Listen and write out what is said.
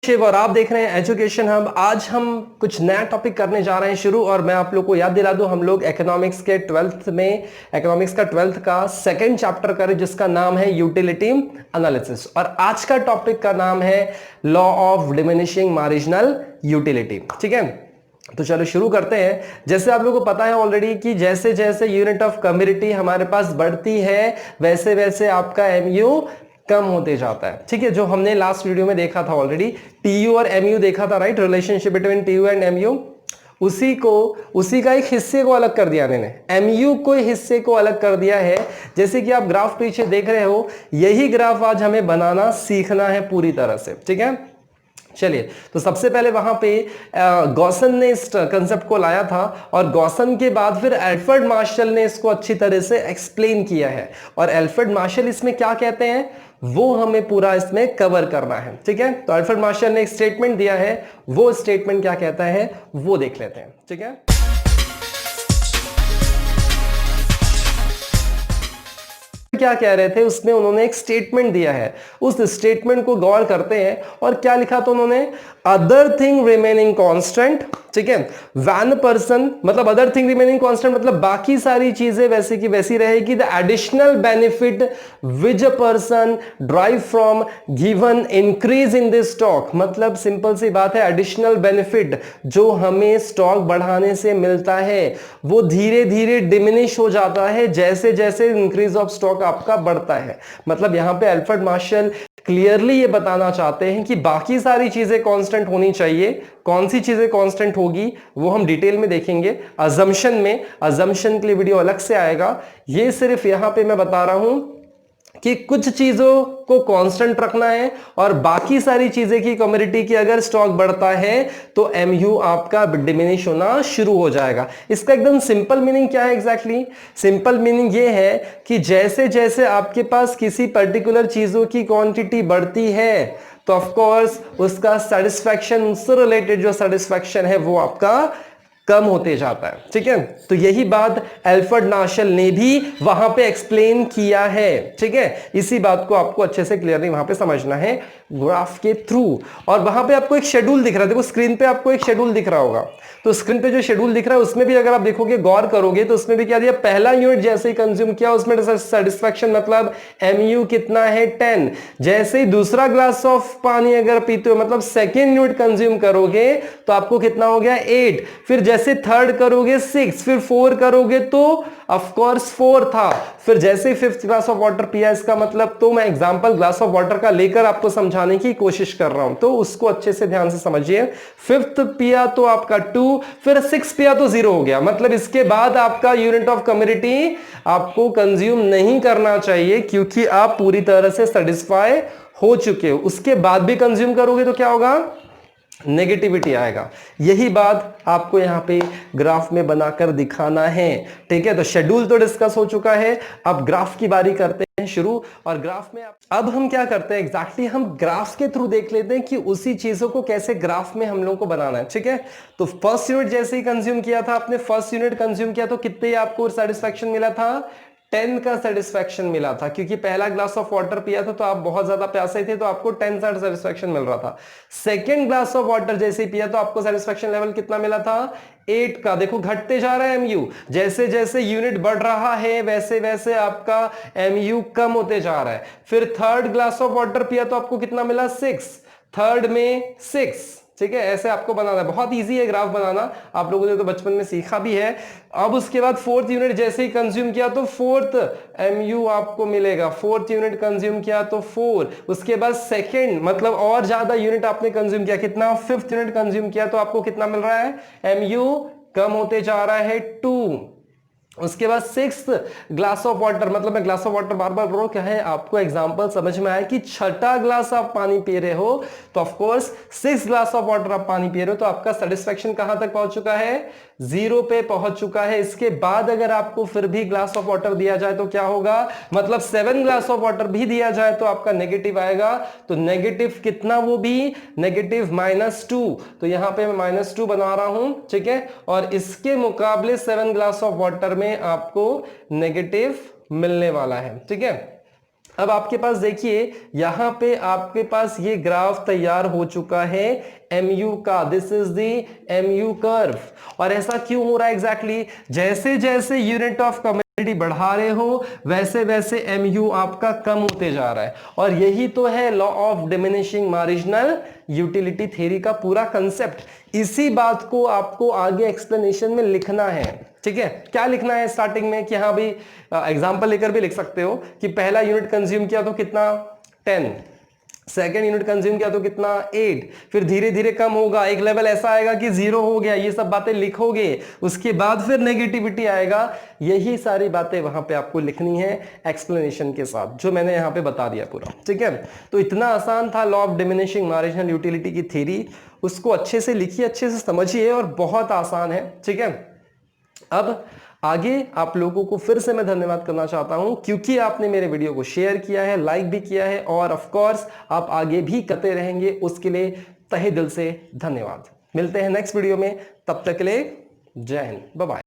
शिव और आप देख रहे हैं एजुकेशन हब। आज हम कुछ नया टॉपिक करने जा रहे हैं शुरू, और मैं आप लोग को याद दिला दूं, हम लोग इकोनॉमिक्स के 12th में इकोनॉमिक्स का 12th का सेकंड चैप्टर करें जिसका नाम है यूटिलिटी एनालिसिस, और आज का टॉपिक का नाम है law of diminishing marginal utility. ठीक है, तो चलो शुरू करते हैं। जैसे आप लोगों को पता है ऑलरेडी कि जैसे जैसे यूनिट ऑफ कम्युनिटी हमारे पास बढ़ती है वैसे वैसे आपका एमयू कम होते जाता है। ठीक है, जो हमने लास्ट वीडियो में देखा था ऑलरेडी, टीयू और एमयू देखा था, right, relationship between tau and mu. उसी का एक हिस्से को अलग कर दिया मैंने, एमयू को हिस्से को अलग कर दिया है। जैसे कि आप ग्राफ पीछे देख रहे हो, यही ग्राफ आज हमें बनाना सीखना है पूरी तरह से। ठीक है, चलिए, तो सबसे पहले वहां पे गॉसन ने इस कंसेप्ट को लाया था, और गॉसन के बाद फिर एल्फ्रेड मार्शल ने इसको अच्छी तरह से एक्सप्लेन किया है, और एल्फ्रेड मार्शल इसमें क्या कहते हैं वो हमें पूरा इसमें कवर करना है। ठीक है, तो एल्फ्रेड मार्शल ने एक स्टेटमेंट दिया है, वो स्टेटमेंट क्या कहता है वो देख लेते हैं। ठीक है, क्या कह रहे थे उसमें, उन्होंने एक स्टेटमेंट दिया है, उस स्टेटमेंट को गौर करते हैं, और क्या लिखा था उन्होंने, अदर थिंग रिमेनिंग कांस्टेंट। ठीक है, व्हेन पर्सन मतलब अदर थिंग रिमेनिंग कांस्टेंट मतलब बाकी सारी चीजें वैसे की वैसी रहेगी, the additional benefit which a person drive from given increase in this stock. मतलब सिंपल सी बात है, एडिशनल बेनिफिट जो हमें स्टॉक बढ़ाने से मिलता है वो धीरे धीरे डिमिनिश हो जाता है जैसे जैसे इंक्रीज ऑफ स्टॉक आपका बढ़ता है। मतलब यहां पे एल्फ्रेड मार्शल क्लियरली ये बताना चाहते हैं कि बाकी सारी चीजें कांस्टेंट होनी चाहिए। कौन सी चीजें कांस्टेंट होगी वो हम डिटेल में देखेंगे अजम्पशन में, अजम्पशन के लिए वीडियो अलग से आएगा। ये सिर्फ यहां पे मैं बता रहा हूं कि कुछ चीजों को कांस्टेंट रखना है, और बाकी सारी चीजें की कम्युनिटी की अगर स्टॉक बढ़ता है तो एमयू आपका डिमिनिश होना शुरू हो जाएगा। इसका एकदम सिंपल मीनिंग क्या है एग्जैक्टली? सिंपल मीनिंग ये है कि जैसे जैसे आपके पास किसी पर्टिकुलर चीजों की क्वांटिटी बढ़ती है तो ऑफ कोर्स उसका सेटिस्फैक्शन, उससे रिलेटेड जो सेटिस्फैक्शन है वो आपका कम होते जाता है। ठीक है, तो यही बात एल्फ्रेड मार्शल ने भी वहां पे एक्सप्लेन किया है। ठीक है, इसी बात को आपको अच्छे से क्लियरली वहां पे समझना है ग्राफ के थ्रू। और वहां पे आपको एक शेड्यूल दिख रहा है, देखो स्क्रीन पे आपको एक शेड्यूल दिख रहा होगा, तो स्क्रीन पे जो शेड्यूल दिख रहा है उसमें भी अगर आप देखोगे, गौर करोगे, तो उसमें भी क्या दिया, पहला यूनिट जैसे ही कंज्यूम किया उसमें सेटिस्फैक्शन मतलब एमयू कितना है 10। जैसे ही दूसरा ग्लास ऑफ पानी अगर पीते हो मतलब सेकेंड यूनिट कंज्यूम करोगे तो आपको कितना हो गया 8। फिर जैसे थर्ड करोगे 6, फिर 4 करोगे तो ऑफ कोर्स 4 था। फिर जैसे फिफ्थ ग्लास ऑफ वाटर पिया, इसका मतलब, तो मैं एग्जांपल ग्लास ऑफ वाटर का लेकर आपको समझाने की कोशिश कर रहा हूं, तो उसको अच्छे से ध्यान से समझिए। फिफ्थ पिया तो आपका 2, फिर 6 पिया तो 0 हो गया। मतलब इसके बाद आपका यूनिट ऑफ कम्युनिटी आपको कंज्यूम नहीं करना चाहिए क्योंकि आप पूरी तरह से सेटिस्फाई हो चुके हो। उसके बाद भी कंज्यूम करोगे तो क्या होगा, नेगेटिविटी आएगा। यही बात आपको यहां पे ग्राफ में बनाकर दिखाना है। ठीक है, तो शेड्यूल तो डिस्कस हो चुका है, अब ग्राफ की बारी करते हैं शुरू। और ग्राफ में अब हम क्या करते हैं एग्जैक्टली, हम ग्राफ के थ्रू देख लेते हैं कि उसी चीजों को कैसे ग्राफ में हम लोगों को बनाना है। ठीक है, तो फर्स्ट यूनिट जैसे ही कंज्यूम किया था आपने, फर्स्ट यूनिट कंज्यूम किया तो कितने आपको सेटिस्फैक्शन मिला था, 10 का सेटिस्फैक्शन मिला था, क्योंकि पहला ग्लास ऑफ वाटर पिया था तो आप बहुत ज्यादा प्यासे थे तो आपको 10 का सेटिस्फैक्शन मिल रहा था। सेकंड ग्लास ऑफ वाटर जैसे ही पिया तो आपको सेटिस्फैक्शन लेवल कितना मिला था, 8 का। देखो घटते जा रहा है एमयू, जैसे जैसे यूनिट बढ़ रहा है वैसे वैसे आपका एमयू कम होते जा रहा है। फिर थर्ड ग्लास ऑफ वाटर पिया तो आपको कितना मिला, 6, थर्ड में 6। ठीक है, ऐसे आपको बनाना है, बहुत इजी है ग्राफ बनाना, आप लोगों ने तो बचपन में सीखा भी है। अब उसके बाद फोर्थ यूनिट जैसे ही कंज्यूम किया तो फोर्थ एमयू आपको मिलेगा, फोर्थ यूनिट कंज्यूम किया तो 4। उसके बाद सेकंड मतलब और ज्यादा यूनिट आपने कंज्यूम किया, कितना, फिफ्थ यूनिट कंज्यूम किया तो आपको कितना मिल रहा है, एमयू कम होते जा रहा है 2। उसके बाद 6th ग्लास ऑफ वाटर, मतलब मैं ग्लास ऑफ वाटर बार बार बोल रहा हूं, क्या है आपको एग्जांपल समझ में आया कि छठा ग्लास आप पानी पी रहे हो तो of course 6 glass of water आप पानी पी रहे हो तो आपका सेटिस्फैक्शन कहां तक पहुंच चुका है, 0 पे पहुंच चुका है। इसके बाद अगर आपको फिर भी ग्लास ऑफ वाटर दिया जाए तो क्या होगा, मतलब 7 ग्लास ऑफ वाटर भी दिया जाए तो आपका नेगेटिव आएगा। तो नेगेटिव कितना, वो भी नेगेटिव -2। तो यहां पे मैं -2 बना रहा हूं। ठीक है, और इसके मुकाबले 7 ग्लास ऑफ वाटर में आपको नेगेटिव मिलने वाला है। ठीक है, अब आपके पास देखिए यहां पे आपके पास ये ग्राफ तैयार हो चुका है MU का, this is the MU curve. और ऐसा क्यों हो रहा है एग्जैक्टली? जैसे जैसे यूनिट ऑफ कम्युनिटी बढ़ा रहे हो वैसे वैसे MU आपका कम होते जा रहा है। और यही तो है law of diminishing marginal utility theory का पूरा कंसेप्ट। इसी बात को आपको आगे एक्सप्लेनेशन में लिखना है, ठीक है? क्या लिखना है स्टार्टिंग में कि हाँ भाई, एग्जांपल लेकर भी लिख सकते हो कि पहला यूनिट कंज्यूम किया तो कितना 10, सेकेंड यूनिट कंज्यूम किया तो कितना 8, फिर धीरे धीरे कम होगा, एक लेवल ऐसा आएगा कि 0 हो गया, ये सब बातें लिखोगे, उसके बाद फिर नेगेटिविटी आएगा। यही सारी बातें वहां पे आपको लिखनी है एक्सप्लेनेशन के साथ, जो मैंने यहां पे बता दिया पूरा, ठीक है? तो इतना आसान था law of diminishing marginal utility की थ्योरी, उसको अच्छे से लिखिए, अच्छे से समझिए, और बहुत आसान है, ठीक है? अब आगे आप लोगों को फिर से मैं धन्यवाद करना चाहता हूं क्योंकि आपने मेरे वीडियो को शेयर किया है, लाइक भी किया है, और ऑफ कोर्स आप आगे भी करते रहेंगे, उसके लिए तहे दिल से धन्यवाद। मिलते हैं नेक्स्ट वीडियो में, तब तक के लिए जय हिंद, बाय बाय।